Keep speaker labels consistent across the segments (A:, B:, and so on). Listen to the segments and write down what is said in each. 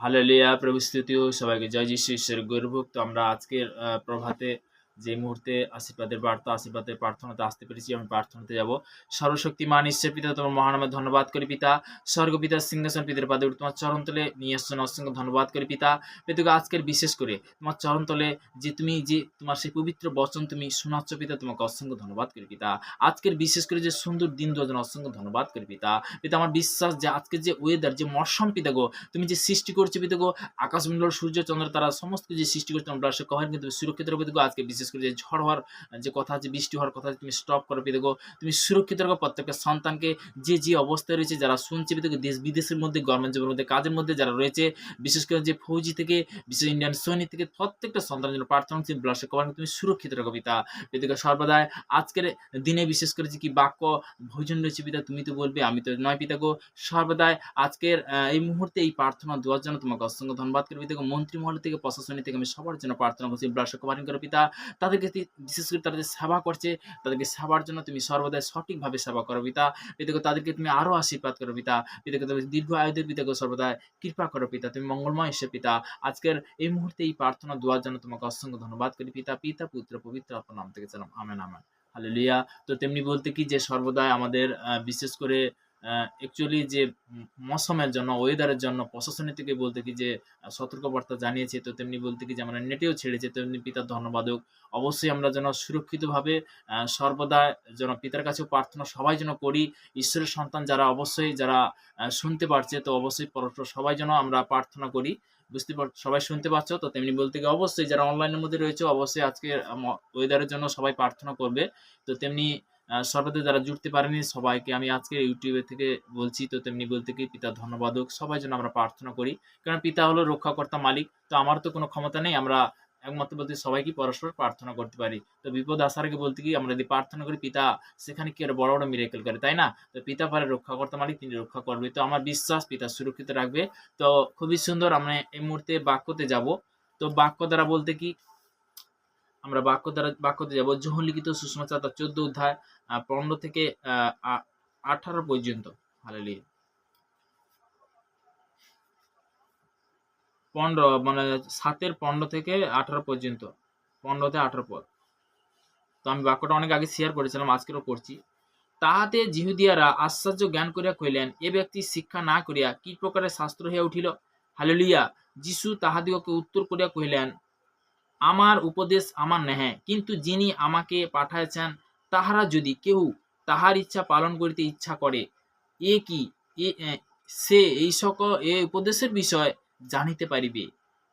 A: Hallelujah, প্রভু স্তুতি হোক, সবাইকে জয় যিশু ঈশ্বরের গৌরবক। তো আমরা আজকের প্রভাতে যে মুহূর্তে আশীর্বাদের বার্তা, আশীর্বাদের প্রার্থনাতে আসতে পেরেছি, আমি প্রার্থনাতে যাব। সর্বশক্তিমান ঈশ্বর পিতা, তোমার মহানামে ধন্যবাদ করি পিতা। স্বর্গ পিতা সিংহাসন পিতার পাদে তোমার চরণতলে নিয়ে আসছেন, অসংখ্য ধন্যবাদ করি পিতা। পিতাকে আজকের বিশেষ করে তোমার চরণতলে যে তুমি যে তোমার সেই পবিত্র বচন তুমি শোনাচ্ছ পিতা, তোমাকে অসংখ্য ধন্যবাদ করি পিতা। আজকের বিশেষ করে যে সুন্দর দিন দেওয়ার জন্য অসংখ্য ধন্যবাদ করি পিতা। পিতা আমার বিশ্বাস যে আজকের যে ওয়েদার, যে মৌসুম পিতা গো, তুমি যে সৃষ্টি করছো পিতা গো, আকাশমণ্ডল, সূর্য, চন্দ্র, তারা সমস্ত যে সৃষ্টি করছো, আমরা সে কহেন কিন্তু সুরক্ষিত রাখো পিতা গো। আজকে বিশেষ করে যে ঝড় হওয়ার যে কথা আছে, বৃষ্টি হওয়ার কথা আছে, তুমি স্টপ করো পিতা গো। তুমি সুরক্ষিত রাখো প্রত্যেকটা সন্তানকে, যে যে অবস্থায় রয়েছে, যারা শুনছে পিতা গো, দেশ বিদেশের মধ্যে, গভর্নমেন্ট মধ্যে, কাজের মধ্যে যারা রয়েছে, বিশেষ করে যে ফৌজি থেকে, বিশেষ ইন্ডিয়ান সৈনিক থেকে প্রত্যেকটা সন্তানের জন্য প্রার্থনা করছি, ব্লাসে কভার তুমি সুরক্ষিত রাখো পিতা। পিতাকে সর্বদাই আজকের দিনে বিশেষ করে যে কি বাক্য ভোজন রয়েছে পিতা, তুমি তো বলবে, আমি তো নয় পিতা গো। সর্বদাই আজকের এই মুহূর্তে এই প্রার্থনা দেওয়ার জন্য তোমাকে অসংখ্য ধন্যবাদ করি পিতা। মন্ত্রীমহল থেকে, প্রশাসনিক থেকে আমি সবার জন্য প্রার্থনা করছি, ব্লাসে কভারিং করো পিতা। তাদেরকে বিশেষ করে তারা যে সেবা করছে, তাদেরকে সেবার জন্য তুমি সর্বদাই সঠিকভাবে সেবা করো পিতা। পিতাকে তাদেরকে তুমি আরো আশীর্বাদ করো পিতা। পিতাকে তুমি দীর্ঘ আয়ুদের পিতাকে সর্বদাই কৃপা করো পিতা। তুমি মঙ্গলময় এসে পিতা। আজকের এই মুহূর্তে এই প্রার্থনা দেওয়ার জন্য তোমাকে অসংখ্য ধন্যবাদ করি পিতা, পিতা, পুত্র, পবিত্র আত্মার নাম থেকে চালাম, আমেন আমেন। হালেলুয়া। তো তেমনি বলতে কি যে সর্বদাই আমাদের বিশেষ করে অ্যাকচুয়ালি যে মৌসুমের জন্য, ওয়েদারের জন্য প্রশাসনের থেকে বলতে কি যে সতর্কবার্তা জানিয়েছে, তো তেমনি বলতে কি যে আমরা নেটেও ছেড়েছে, তেমনি পিতার ধন্যবাদ হোক। অবশ্যই আমরা যেন সুরক্ষিতভাবে সর্বদা যেন পিতার কাছেও প্রার্থনা সবাই যেন করি। ঈশ্বরের সন্তান যারা অবশ্যই যারা শুনতে পারছে, তো অবশ্যই পরস্পর সবাই যেন আমরা প্রার্থনা করি। বুঝতে পার, সবাই শুনতে পাচ্ছ তো? তেমনি বলতে গিয়ে অবশ্যই যারা অনলাইনের মধ্যে রয়েছে, অবশ্যই আজকে ওয়েদারের জন্য সবাই প্রার্থনা করবে। তো তেমনি সর্বদা যারা জুড়তে পারেনি, সবাইকে আমি আজকে ইউটিউবে থেকে বলছি। তো তেমনি বলতে কি পিতা ধন্যবাদ হোক, সবাই যেন আমরা প্রার্থনা করি। কারণ পিতা হলো রক্ষাকর্তা, মালিক। তো আমার তো কোনো ক্ষমতা নেই, আমরা একমাত্র বলতে সবাইকে পরস্পর প্রার্থনা করতে পারি। তো বিপদ আসার আগে বলতে কি আমরা যদি প্রার্থনা করি, পিতা সেখানে কি আরো বড় বড় মিরাকেল করে, তাই না? তো পিতা পারে রক্ষাকর্তা, মালিক, তিনি রক্ষা করবে। তো আমার বিশ্বাস পিতা সুরক্ষিত রাখবে। তো খুবই সুন্দর, আমরা এই মুহূর্তে বাক্যতে যাব। তো বাক্য দ্বারা বলতে কি আমরা বাক্যতে যাব। যোহন লিখিত সুসমাচার তার 14 অধ্যায় 15 থেকে 18 পর্যন্ত। হালেলুয়া। 15 মানে 7-এর 15 থেকে 18 পর্যন্ত, 15-18 পদ। তো আমি বাক্যটা অনেক আগে শেয়ার করেছিলাম, আজকেরও করছি। তাহাতে জিহুদিয়ারা আশ্চর্য জ্ঞান করিয়া কহিলেন, এ ব্যক্তি শিক্ষা না করিয়া কি প্রকারে শাস্ত্র হইয়া উঠিল। হালেলুয়া। যিশু তাহাদিগকে উত্তর করিয়া কহিলেন, আমার উপদেশ আমার নেহে, কিন্তু যিনি আমাকে পাঠাইয়াছেন তাহারা যদি কেহ তাহার ইচ্ছা পালন করিতে ইচ্ছা করে, এ কি সে এই সকল এ উপদেশের বিষয় জানিতে পারিবে।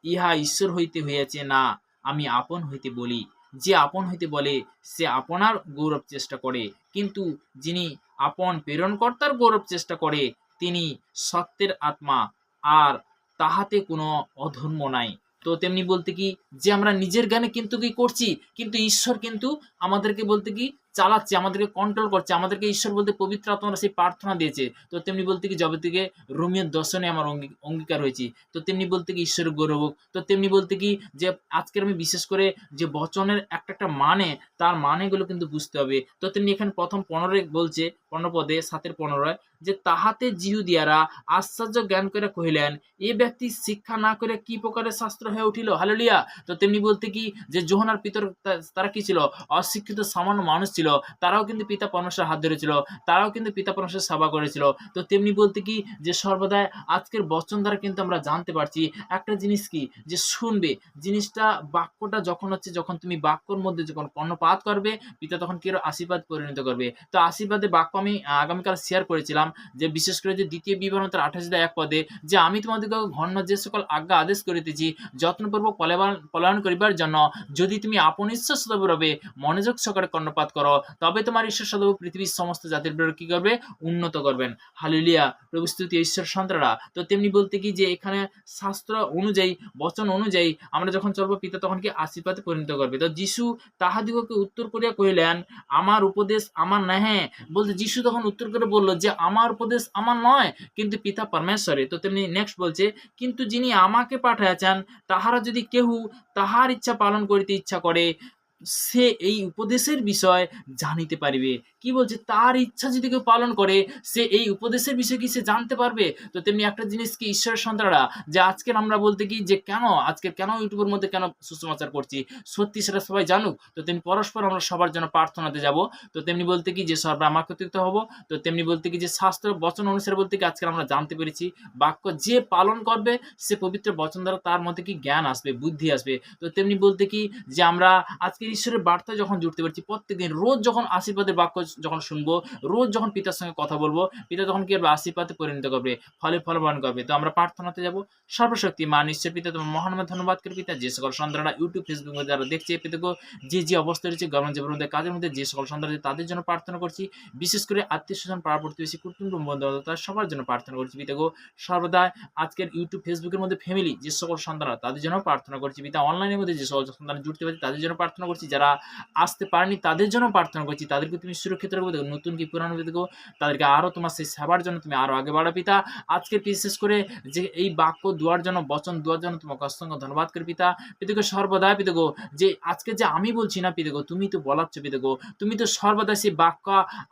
A: ইহা ঈশ্বর হইতে হইয়াছে, না আমি আপন হইতে বলি। যে আপন হইতে বলে সে আপনার গৌরব চেষ্টা করে, কিন্তু যিনি আপন প্রেরণকর্তার গৌরব চেষ্টা করে তিনি সত্যের আত্মা, আর তাহাতে কোনো অধর্ম নাই। তো তেমনি বলতে কি যে আমরা নিজের জ্ঞানে কিন্তু কি করছি, কিন্তু ঈশ্বর কিন্তু আমাদেরকে বলতে কি চালাচ্ছে, আমাদেরকে কন্ট্রোল করছে। আমাদেরকে ঈশ্বর বলতে পবিত্র আত্মা সেই প্রার্থনা দিয়েছে। তো তেমনি বলতে কি যবে থেকে রোমীয় দর্শনে আমার অঙ্গীকার হয়েছি, তো তেমনি বলতে কি ঈশ্বরের গৌরব হোক। তো তেমনি বলতে কি যে আজকের আমি বিশেষ করে যে বচনের একটা একটা মানে, তার মানেগুলো কিন্তু বুঝতে হবে। তো তেমনি এখানে প্রথম 15 বলছে, 15 পদে 7-15 যে তাহাতে জিহুদিয়ারা আশ্চর্য জ্ঞান করে কহিলেন, এ ব্যক্তি শিক্ষা না করে কি প্রকারের শাস্ত্র হয়ে উঠিল। হালেলুয়া। তো তেমনি বলতে কি যে যোহনার পিতর তারা কি ছিল, অশিক্ষিত সামান্য মানুষ ছিল, তারাও কিন্তু পিতা পরমেশ্বরের হাত ধরেছিল, তারাও কিন্তু পিতা পরমেশ্বরের সেবা করেছিল। তো তেমনি বলতে কি যে সর্বদাই আজকের বচন দ্বারা কিন্তু আমরা জানতে পারছি একটা জিনিস কি, যে শুনবে জিনিসটা, বাক্যটা যখন হচ্ছে, যখন তুমি বাক্যর মধ্যে যখন কর্ণপাত করবে, পিতা তখন কি আশীর্বাদ পরিণত করবে। তো আশীর্বাদের বাক্য আমি আগামীকাল শেয়ার করেছিলাম, যে বিশেষ করে যে দ্বিতীয় বিবরণ তার 28-1 পদে, যে আমি তোমাদেরকে ঘন্য যে সকল আজ্ঞা আদেশ করিতেছি যত্নপূর্বক পালন করিবার জন্য, যদি তুমি আপন ঈশ্বর সদভাবে মনোযোগ সহকারে কর্ণপাত করো, তবে তোমার ঈশ্বর সদভ পৃথিবীর সমস্ত জাতির বিরুদ্ধে কি করবে, উন্নত করবেন। হালেলুয়া। প্রভু স্তুতি ঈশ্বর সন্তানরা। তো তেমনি বলতে কি যে এখানে শাস্ত্র অনুযায়ী, বচন অনুযায়ী আমরা যখন চলবো, পিতা তখন কি আশীর্বাদে পরিণত করবে। তো যিশু তাহাদিগকে উত্তর করিয়া কহিলেন, আমার উপদেশ আমার নহে। বলতে যিশু তখন উত্তর করে বলল যে আমার উপদেশ আমার নয়, কিন্তু পিতা পরমেশ্বরে। তো তেমনি নেক্সট বলছে, কিন্তু যিনি আমাকে পাঠাইয়াছেন তাহারা যদি কেহু তাহার ইচ্ছা পালন করিতে ইচ্ছা করে, সে এই উপদেশের বিষয় জানিতে পারিবে। কি বলছে, তার ইচ্ছা যদি কেউ পালন করে সে এই উপদেশের বিষয়ে কি সে জানতে পারবে। তো তেমনি একটা জিনিস কি ঈশ্বরের সন্তানরা, যে আজকের আমরা বলতে কি যে কেন ইউটিউবের মধ্যে কেন সুসমাচার করছি, সত্যি সেটা সবাই জানুক। তো তেমনি পরস্পর আমরা সবার জন্য প্রার্থনাতে যাব। তো তেমনি বলতে কি যে সর্বে আমাকৃত হব। তো তেমনি বলতে কি যে শাস্ত্র বচন অনুসারে বলতে কি আজকে আমরা জানতে পেরেছি বাক্য যে পালন করবে সে পবিত্র বচন দ্বারা তার মধ্যে কি জ্ঞান আসবে, বুদ্ধি আসবে। তো তেমনি বলতে কি যে আমরা আজকে ঈশ্বরের বার্তা যখন জুড়তে পারছি, প্রত্যেকদিন রোজ যখন আশীর্বাদের বাক্য যখন শুনবো, রোজ যখন পিতার সঙ্গে কথা বলবো, পিতা তখন কি করবে, আশীর্বাদে পরিণত করবে, ফলে ফলবান করবে। তো আমরা প্রার্থনাতে যাব। সর্বশক্তি মা ঈশ্বর পিতা তোমার মহান নামে ধন্যবাদ করি পিতা, যে সকল সন্তানরা ইউটিউব ফেসবুক মধ্যে যারা দেখছে পিতাকে, যে অবস্থা রয়েছে গরম জীবনের মধ্যে কাজের মধ্যে যে সকল সন্তান আছে তাদের জন্য প্রার্থনা করছি। বিশেষ করে আত্মীয় স্বজন পাড়া প্রতিবেশী কুটুম্ব বন্ধু তার সবার জন্য প্রার্থনা করছি পিতাগো। সর্বদা আজকের ইউটিউব ফেসবুকের মধ্যে ফ্যামিলি যে সকল সন্তানরা তাদের জন্য প্রার্থনা করছি পিতা। অনলাইনের মধ্যে যে সকল সন্তান জুড়তে পারছে তাদের জন্য প্রার্থনা করছি, যারা আসতে পারেনি তাদের জন্য প্রার্থনা করছি, তাদেরকে তুমি সুরক্ষিত রাখবে দেখো, নতুন কি পুরানো দেখো, তাদেরকে আরো তোমার সেই সেবার জন্য তুমি আরো আগে বাড়া পিতা। আজকে বিশেষ করে যে এই বাক্য দেওয়ার জন্য, বচন দেওয়ার জন্য তোমাকে অসংখ্য ধন্যবাদ করি পিতা। পিতাগো সর্বদা পিতাগো, যে আজকে যে আমি বলছি না পিতাগো, তুমি তো বলাচ্ছ পিতাগো, তুমি তো সর্বদা সেই বাক্য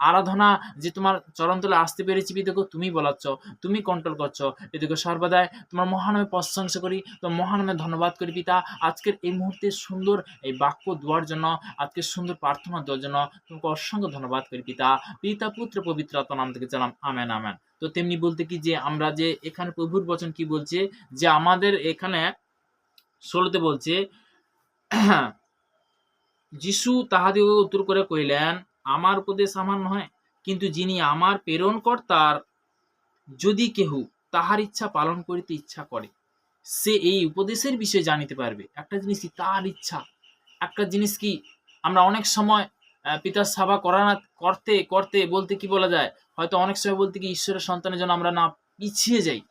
A: আরাধনা যে তোমার চরণতলে আসতে পেরেছি পিতাগো, তুমি বলাচ্ছ, তুমি কন্ট্রোল করছো পিতাগো। সর্বদাই তোমার মহানামে প্রশংসা করি, তোমার মহানামে ধন্যবাদ করি পিতা। আজকের এই মুহূর্তে সুন্দর এই বাক্য দেওয়ার জন্য, আজকে সুন্দর প্রার্থনা দেওয়ার জন্য তোমাকে অসংখ্য ধন্যবাদ করি পিতা। পিতা পুত্র পবিত্র আত্মার নাম থেকে জানাম আমেন আমেন। তো তেমনি বলতে কি যে আমরা যে এখানে প্রভুর বচন কি বলছে, যে আমাদের এখানে 16তে বলছে, যিশু তাহাদিগকে উত্তর করে কহিলেন, আমার উপদেশ আমার নয়, কিন্তু যিনি আমার প্রেরণকর্তার যদি কেহ তাহার ইচ্ছা পালন করিতে ইচ্ছা করে, সে এই উপদেশের বিষয়ে জানিতে পারবে। একটা জিনিস কি, তার ইচ্ছা। একটা জিনিস কি, আমরা অনেক সময় পিতার সেবা করতে করতে বলতে কি বলা যায়, হয়তো অনেক সময় বলতে কি ঈশ্বরের সন্তানের জন্য আমরা না পিছিয়ে যাই,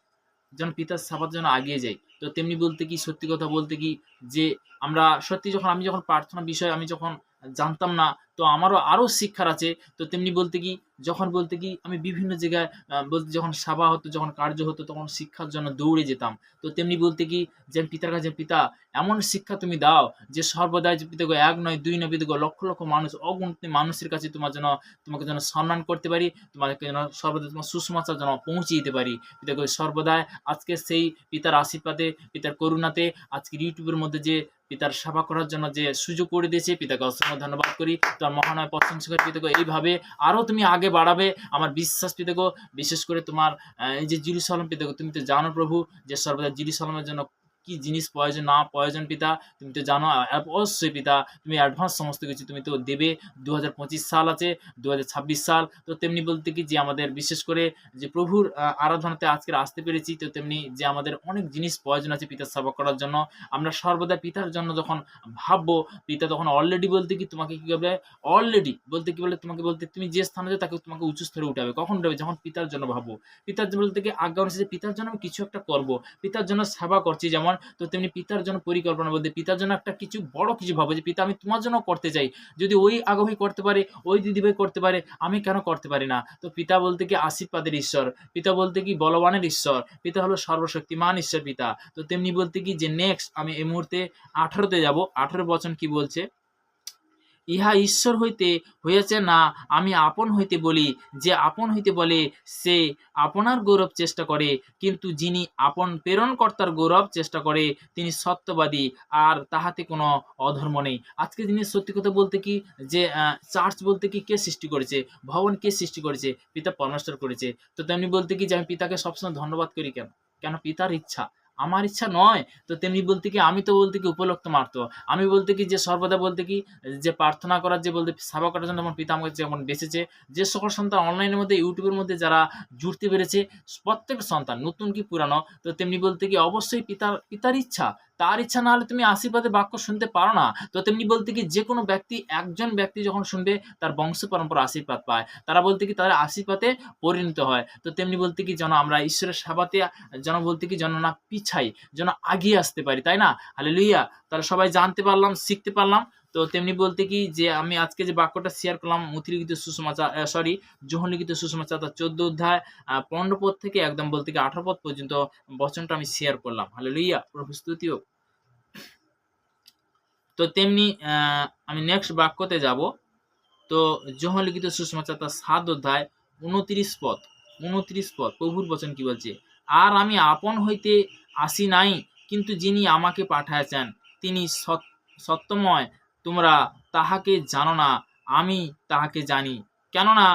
A: যেন পিতার সেবার জন্য আগিয়ে যাই। তো তেমনি বলতে কি, সত্যি কথা বলতে কি, যে আমরা সত্যি আমি যখন প্রার্থনা বিষয় আমি যখন জানতাম না, তো আমারও আরো শিক্ষার আছে। তো তেমনি বলতে কি, যখন বলতে কি আমি বিভিন্ন জায়গায় বলতে যখন সভা হতো, যখন কার্য হতো, তখন শিক্ষার জন্য দৌড়ে যেতাম। তো তেমনি বলতে কি যে আমি পিতার কাছে, পিতা এমন শিক্ষা তুমি দাও যে সর্বদাই যে পিতাগো, এক নয় দুই নয় পিতাগো, লক্ষ লক্ষ মানুষ, অগণিত মানুষের কাছে তোমাকে যেন সম্মান করতে পারি, তোমাকে যেন সর্বদা তোমার সুসমাচার যেন পৌঁছে দিতে পারি পিতাগো। সর্বদাই আজকে সেই পিতার আশীর্বাদে, পিতার করুণাতে আজকে ইউটিউবের মধ্যে যে পিতার সেবা করার জন্য যে সুযোগ করে দিয়েছে, পিতাকে অসংখ্য ধন্যবাদ করি। তার মহানয় প্রশংসা করি পিতাকে, এইভাবে আরো তুমি আগে বাড়াবে আমার বিশ্বাস পিতাকে। বিশেষ করে তোমার এই যে জেরুসালেম পিতাকে, তুমি তো জানো প্রভু যে সর্বদা জেরুসালেমের জন্য কি জিনিস প্রয়োজন না প্রয়োজন পিতা, তুমি তো জানো। অবশ্যই পিতা তুমি অ্যাডভান্স সমস্ত কিছু তুমি তো দেবে। 2025 সাল আছে, 2026 সাল। তো তেমনি বলতে কি যে আমাদের বিশেষ করে যে প্রভুর আরাধনাতে আজকে আসতে পেরেছি, তো তেমনি যে আমাদের অনেক জিনিস প্রয়োজন আছে পিতার সেবা করার জন্য। আমরা সর্বদা পিতার জন্য যখন ভাববো, পিতা তখন অলরেডি বলতে কি তোমাকে কি করবে, অলরেডি বলতে কি বলে তোমাকে বলতে, তুমি যে স্থানে যাও তাকে তোমাকে উঁচু স্তরে উঠাবে। কখন উঠাবে, যখন পিতার জন্য ভাববো। পিতার জন্য বলতে কি আজ্ঞা অনুসারে যে পিতার জন্য আমি কিছু একটা করব, পিতার জন্য সেবা করছি যেমন, তো তেমনি পিতার জন্য পরিকল্পনা বলতে পিতার জন্য একটা কিছু বড় কিছু ভাবো, যে পিতা আমি তোমার জন্য করতে চাই। যদি ওই আগামী করতে পারে, ওই দিদিভাই করতে পারে, আমি কেন করতে পারি না। তো পিতা বলতে কি আশীর্বাদের ঈশ্বর, পিতা বলতে কি বলবানের ঈশ্বর, পিতা হলো সর্বশক্তিমান ঈশ্বর পিতা। তো তেমনি বলতে কি যে নেক্সট আমি এই মুহূর্তে 18তে যাব। 18 বচন কি বলছে, ইহা ঈশ্বর হইতে হইয়াছে না, আমি আপন হইতে বলি। যে আপন হইতে বলে সে আপনার গৌরব চেষ্টা করে, কিন্তু যিনি আপন প্রেরণকর্তার গৌরব চেষ্টা করে তিনি সত্যবাদী, আর তাহাতে কোনো অধর্ম নেই। আজকে জিনিস সত্যি কথা বলতে কি যে চার্চ বলতে কি কে সৃষ্টি করেছে, ভবন কে সৃষ্টি করেছে, পিতা পরমেশ্বর করেছে। তো তেমনি বলতে কি যে আমি পিতাকে সবসময় ধন্যবাদ করি, কেন কেন পিতার ইচ্ছা, আমার ইচ্ছা নয়। তো তেমনি বলতে কি আমি তো বলতে কি উপলক্ষ মাত্র, আমি বলতে কি যে সর্বদা বলতে কি যে প্রার্থনা করার যে বলতে সেবা করার জন্য আমার পিতা আমাকে যেমন বেঁচেছে, যে সকল সন্তান অনলাইনের মধ্যে ইউটিউবের মধ্যে যারা জুড়তে পেরেছে, প্রত্যেক সন্তান নতুন কি পুরানো, তো তেমনি বলতে কি অবশ্যই পিতার ইচ্ছা, তার ইচ্ছা না হলে তুমি আশীর্বাদের বাক্য শুনতে পারো না। তো তেমনি বলতে কি যে কোনো ব্যক্তি, একজন ব্যক্তি যখন শুনবে তার বংশ পরম্পরা আশীর্বাদ পায়, তারা বলতে কি তাদের আশীর্বাদে পরিণত হয়। তো তেমনি বলতে কি যেন আমরা ঈশ্বরের সেবাতে যেন বলতে কি যেন না পিছাই, যেন আগিয়ে আসতে পারি, তাই না? হালেলুইয়া। তাহলে সবাই জানতে পারলাম, শিখতে পারলাম। তো তেমনি বলতে কি যে আমি আজকে যে বাক্যটা শেয়ার করলাম, মথিলিখিত সুসমাচার যোহন লিখিত সুসমাচার তার 14 অধ্যায় 15 পদ থেকে একদম বলতে কি 18 পদ পর্যন্ত বচনটা আমি শেয়ার করলাম। হালেলুইয়া, প্রভু স্তুতি হোক। তো তেমনি আমি নেক্সট বাক্যতে যাব। তো যোহন লিখিত সুসমাচার তার 7 অধ্যায় 29 পদ প্রভুর বচন কি বলছে, আর আমি আপন হইতে আসি নাই, কিন্তু যিনি আমাকে পাঠাইয়াছেন তিনি সত্যময়, তোমরা তাহাকে জানো না, আমি তাহাকে জানি, কেননা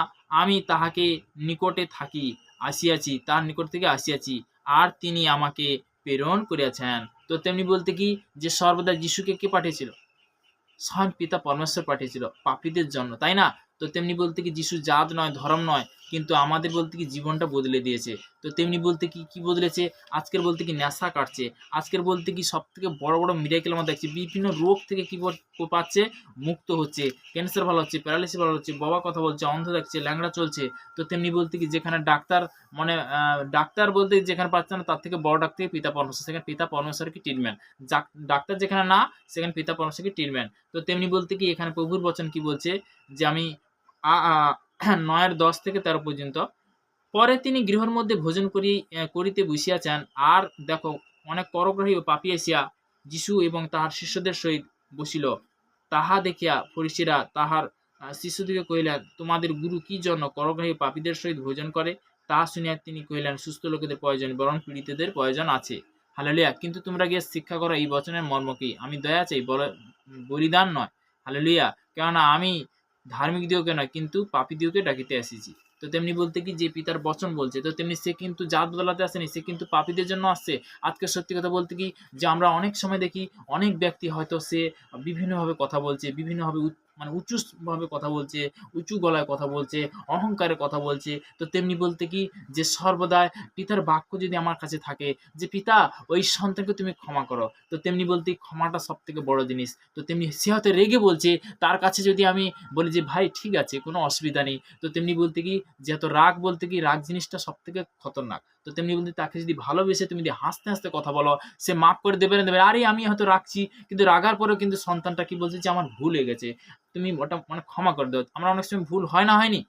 A: আমি তাহাকে নিকটে থাকি আসিয়াছি, তার নিকট থেকে আসিয়াছি, আর তিনি আমাকে প্রেরণ করিয়াছেন। তো তেমনি বলতে কি যে সর্বদা যিশুকে কে পাঠিয়েছিল? স্বয়ং পিতা পরমেশ্বর পাঠিয়েছিল পাপীদের জন্য, তাই না? তো তেমনি বলতে কি যিশু জাত নয়, ধর্ম নয়, কিন্তু আমাদের বলতে কি জীবনটা বদলে দিয়েছে। তো তেমনি বলতে কি কি বদলেছে? আজকের বলতে কি নেশা কাটছে, আজকের বলতে কি সব থেকে বড় বড় মিরাকেল আমরা দেখছি, বিভিন্ন রোগ থেকে কি পাচ্ছে, মুক্ত হচ্ছে, ক্যান্সার ভালো হচ্ছে, প্যারালিসিস ভালো হচ্ছে, বাবা কথা বলছে, অন্ধ দেখছে, ল্যাংড়া চলছে। তো তেমনি বলতে কি যেখানে ডাক্তার মানে ডাক্তার বলতে যেখানে পাচ্ছে না, তার থেকে বড় ডাক্তার পিতা পরমেশ্বর, সেখানে পিতা পরমেশ্বরের কি ট্রিটমেন্ট, ডাক্তার যেখানে না, সেখানে পিতা পরমেশ্বর কি ট্রিটমেন্ট। তো তেমনি বলতে কি এখানে প্রভুর বচন কি বলছে যে আমি 9:10-13 পর্যন্ত, পরে তিনি গৃহের মধ্যে ভোজন করিতে বসিয়াছেন, আর দেখো অনেক পরগ্রহী ও পাপী আসিয়া যিশু এবং তাহার শিষ্যদের সহিত বসিল। তাহা দেখিয়া ফরিসীরা তাহার শিষ্যদিগকে কহিলেন, তোমাদের গুরু কি জন্য করগ্রহী পাপীদের সহিত ভোজন করে? তাহা শুনিয়া তিনি কহিলেন, সুস্থ লোকেদের প্রয়োজন বরং পীড়িতদের প্রয়োজন আছে। হালেলুয়া। কিন্তু তোমরা গিয়ে শিক্ষা করো এই বচনের মর্ম কি? আমি দয়া চাই, বলিদান নয়। হালেলুয়া। কেননা আমি ধার্মিক দিওকে নয়, কিন্তু পাপী দিওকে ডাকিতে আসিছি। তো তেমনি বলতে কি যে পিতার বচন বলছে, তো তেমনি সে কিন্তু জাত বদলাতে আসেনি, সে কিন্তু পাপীদের জন্য আসছে। আজকে সত্যি কথা বলতে কি যে আমরা অনেক সময় দেখি অনেক ব্যক্তি হয়তো সে বিভিন্নভাবে কথা বলছে, বিভিন্নভাবে মানে উঁচুভাবে কথা বলছে, উঁচু গলায় কথা বলছে, অহংকারে কথা বলছে। তো তেমনি বলতে কি যে সর্বদাই পিতার বাক্য যদি আমার কাছে থাকে যে পিতা ওই সন্তানকে তুমি ক্ষমা করো, তো তেমনি বলতে ক্ষমাটা সব থেকে বড় জিনিস। তো তেমনি সে হয়তো রেগে বলছে, তার কাছে যদি আমি বলি যে ভাই ঠিক আছে কোনো অসুবিধা নেই, তো তেমনি বলতে কি যেহেতু রাগ বলতে কি রাগ জিনিসটা সব থেকে খতরনাক। তো তেমনি বলতে তাকে যদি ভালোবেসে তুমি যদি হাসতে হাসতে কথা বলো, সে মাফ করে দেবে না দেবে, আরে আমি হয়তো রাখছি, কিন্তু রাগার পরেও কিন্তু সন্তানটা কি বলছে যে আমার ভুল হয়ে গেছে, তুমি ওটা মানে ক্ষমা করে দাও। আমরা অনেক সময় ভুল হয় না, হয়নি,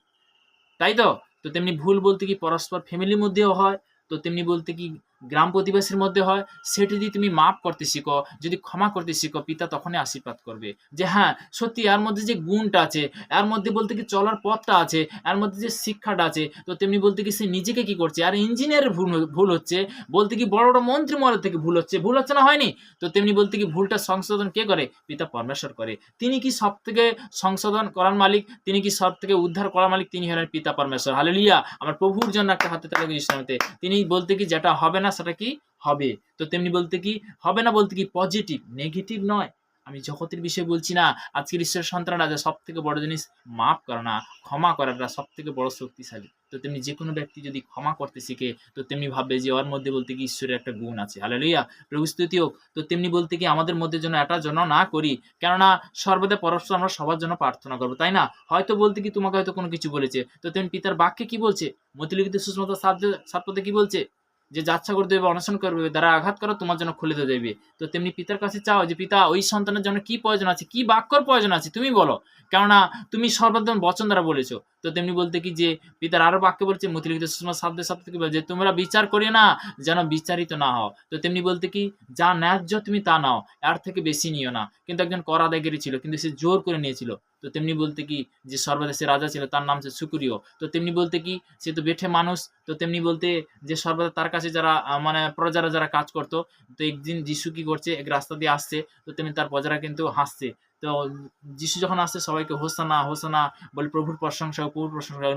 A: তাই তো? তো তেমনি ভুল বলতে কি পরস্পর ফ্যামিলির মধ্যেও হয়, তো তেমনি বলতে কি গ্রাম প্রতিবেশীর মধ্যে হয়। সেটা যদি তুমি মাফ করতে শিখো, যদি ক্ষমা করতে শিখো, পিতা তখনই আশীর্বাদ করবে যে হ্যাঁ সত্যি এর মধ্যে যে গুণটা আছে, এর মধ্যে বলতে কি চলার পথটা আছে, এর মধ্যে যে শিক্ষাটা আছে। তো তেমনি বলতে কি সে নিজেকে কি করছে, আর ইঞ্জিনিয়ারের ভুল হচ্ছে, বলতে কি বড় বড় মন্ত্রী মহল থেকে ভুল হচ্ছে না, হয়নি? তো তেমনি বলতে কি ভুলটা সংশোধন কে করে? পিতা পরমেশ্বর করে। তিনি কি সব থেকে সংশোধন করার মালিক, তিনি কি সব থেকে উদ্ধার করার মালিক, তিনি হলেন পিতা পরমেশ্বর। হালেলুয়া। আমার প্রভুর জন্য একটা হাতে তালি ইসলামতে। তিনি বলতে কি যেটা হবে না সেটা কি হবে। তো তেমনি বলতে কি হবে না বলতে কি পজিটিভ, নেগেটিভ নয়। আমি জগতের বিষয়ে বলছি না। আজকের ঈশ্বরের সন্তানরা যে সব থেকে বড় জিনিস মাফ করা না, ক্ষমা করাটা সব থেকে বড় শক্তিশালী। তো তেমনি যে কোনো ব্যক্তি যদি ক্ষমা করতে শিখে, তো তেমনি ভাববে যে ওর মধ্যে বলতে কি ঈশ্বরের একটা গুণ আছে। হালেলুয়া। প্রভু স্তুতি হোক। তো তেমনি বলতে কি আমাদের মধ্যে যেন এটা যেন না করি, কেননা সর্বদা পরস্পর আমরা সবার জন্য প্রার্থনা করবো, তাই না? হয়তো বলতে কি তোমাকে হয়তো কোনো কিছু বলেছে, তো তেমনি পিতার বাক্যে কি বলছে, মতিলিখিত সুষমতা 7 কি বলছে যে যাচ্ছা করতে হবে, অনশন করবে, দ্বারা আঘাত করো তোমার জন্য খুলে দেওয়া যাবে। তো তেমনি পিতার কাছে চাও যে পিতা ওই সন্তানের জন্য কি প্রয়োজন আছে, কি বাক্যর প্রয়োজন আছে তুমি বলো, কেননা তুমি সর্বদা বচন দ্বারা বলেছো। তো তেমনি বলতে কি যে পিতার আরো বাক্য বলছে মতিলিখিত সুষমা 7 কি বলছে, তোমরা বিচার করিও না যেন বিচারিত না হও। তো তেমনি বলতে কি যা ন্যায্য তুমি তা নাও, এর থেকে বেশি নিও না। কিন্তু একজন কর আদায়কারী ছিল, কিন্তু সে জোর করে নিয়েছিল। তো তেমনি বলতে কি যে সর্বদেশে রাজা ছিল, তার নাম হচ্ছে সুকুরীয়। তো তেমনি বলতে কি সে তো বেঠে মানুষ। তো তেমনি বলতে যে সর্বদা তার কাছে যারা মানে প্রজারা যারা কাজ করতো, তো একদিন যিশু কি করছে, এক রাস্তা দিয়ে আসছে, তো তেমনি তার প্রজারা কিন্তু হাসছে। তো যিশু যখন আসছে সবাইকে হোসানা হোসানা বলে প্রভুর প্রশংসা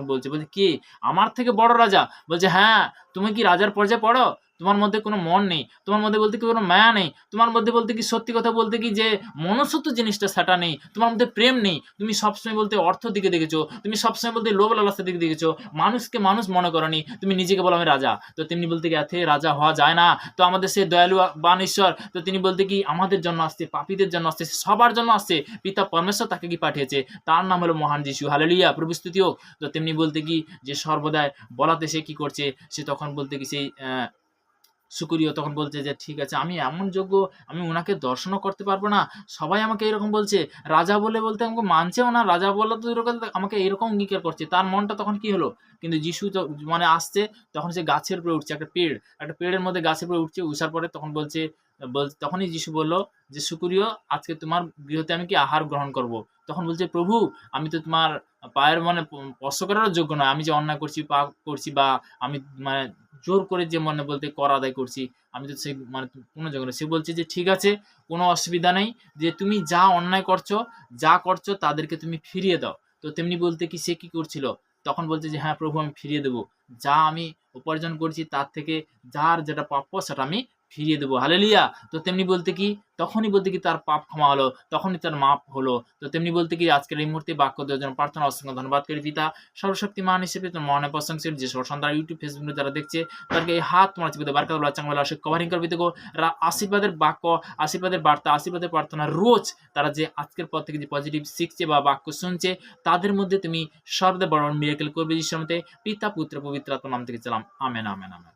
A: বলছে কি আমার থেকে বড় রাজা? বলছে হ্যাঁ, তুমি কি রাজার পর্যায়ে পড়ো? তোমার মধ্যে কোনো মন নেই, তোমার মধ্যে বলতে কি কোনো মায়া নেই, তোমার মধ্যে বলতে কি সত্যি কথা বলতে কি যে মনুষ্যত্ব জিনিসটা সেটা নেই, তোমার মধ্যে প্রেম নেই, তুমি সবসময় বলতে অর্থ দিকে দেখেছো, তুমি সবসময় বলতে লোভ লালসার দিকে দেখেছো, মানুষকে মানুষ মনে করনি, তুমি নিজেকে বলো আমি রাজা। তো তেমনি বলতে কি এতে রাজা হওয়া যায় না। তো আমাদের সে দয়ালু বান ঈশ্বর, তো তিনি বলতে কি আমাদের জন্য আসছে, পাপীদের জন্য আসছে, সবার জন্য আসছে। পিতা পরমেশ্বর তাকে কি পাঠিয়েছে, তার নাম হলো মহান যিশু। হালেলুয়া। প্রভু স্তুতি হোক। তো তেমনি বলতে কি যে সর্বদাই বলাতে সে কি করছে, সে তখন বলতে কি সেই সুকরীয় তখন বলছে যে ঠিক আছে আমি এমন যোগ্য, আমি ওনাকে দর্শনও করতে পারবো না, সবাই আমাকে এরকম বলছে, রাজা বলে বলতে আমাকে মানছেও না, রাজা বলে তো এরকম আমাকে এরকম অঙ্গীকার করছে। তার মনটা তখন কি হলো, কিন্তু যিশু মানে আসছে, তখন সে গাছের উপরে উঠছে, একটা পেড়ের মধ্যে গাছের উপরে উঠছে, উঠার পরে তখন বলছে তখনই যিশু বলল যে, "সুকুরিয়, আজকে তোমার গৃহতে আমি কি আহার গ্রহণ করব?" তখন বলছে, "প্রভু, আমি তো তোমার পায়ের মানে স্পর্শ করারও যোগ্য নয়। আমি যে অন্যায় করছি, পাপ করছি বা আমি মানে জোর করে যে মানে বলতে কর আদায় করছি, আমি তো সেই মানে কোনো যোগ্য নই।" সে বলছে যে, "ঠিক আছে, কোনো অসুবিধা নেই। যে তুমি যা অন্যায় করছো, যা করছো তাদেরকে তুমি ফিরিয়ে দাও।" তো তেমনি বলতে কি সে কি করছিল? তখন বলছে যে, "হ্যাঁ প্রভু, আমি ফিরিয়ে দেব। যা আমি উপার্জন করছি তার থেকে যার যেটা প্রাপ্য সেটা আমি ফিরিয়ে দেব।" হালেলুয়া! তো তেমনি বলতে কি তখনই বলতে কি তার পাপ ক্ষমা হলো, তখনই তার মাপ হলো। তো তেমনি বলতে কি আজকের এই মুহূর্তে বাক্য দেওয়ার জন্য প্রার্থনা অসংখ্য ধন্যবাদ করি পিতা। সর্বশক্তিমান হিসেবে তোমার মহানের প্রশংসা যে সকল সন্তান YouTube, Facebook যারা দেখছে তাদেরকে এই হাত তোমার চিপে দাও। বারকাতুল্লাহ চাঙ্গালা আশিক কভারিং করবি দেখো। আশীর্বাদের বাক্য, আশীর্বাদের বার্তা, আশীর্বাদের প্রার্থনা রোজ তারা যে আজকের পর থেকে যে পজিটিভ শিখছে বা বাক্য শুনছে তাদের মধ্যে তুমি সর্বদা বড় মিরাকেল করবে যিশুর নামে। পিতা, পুত্র, পবিত্র আত্মার নাম থেকে চালাম। Amen, amen, amen.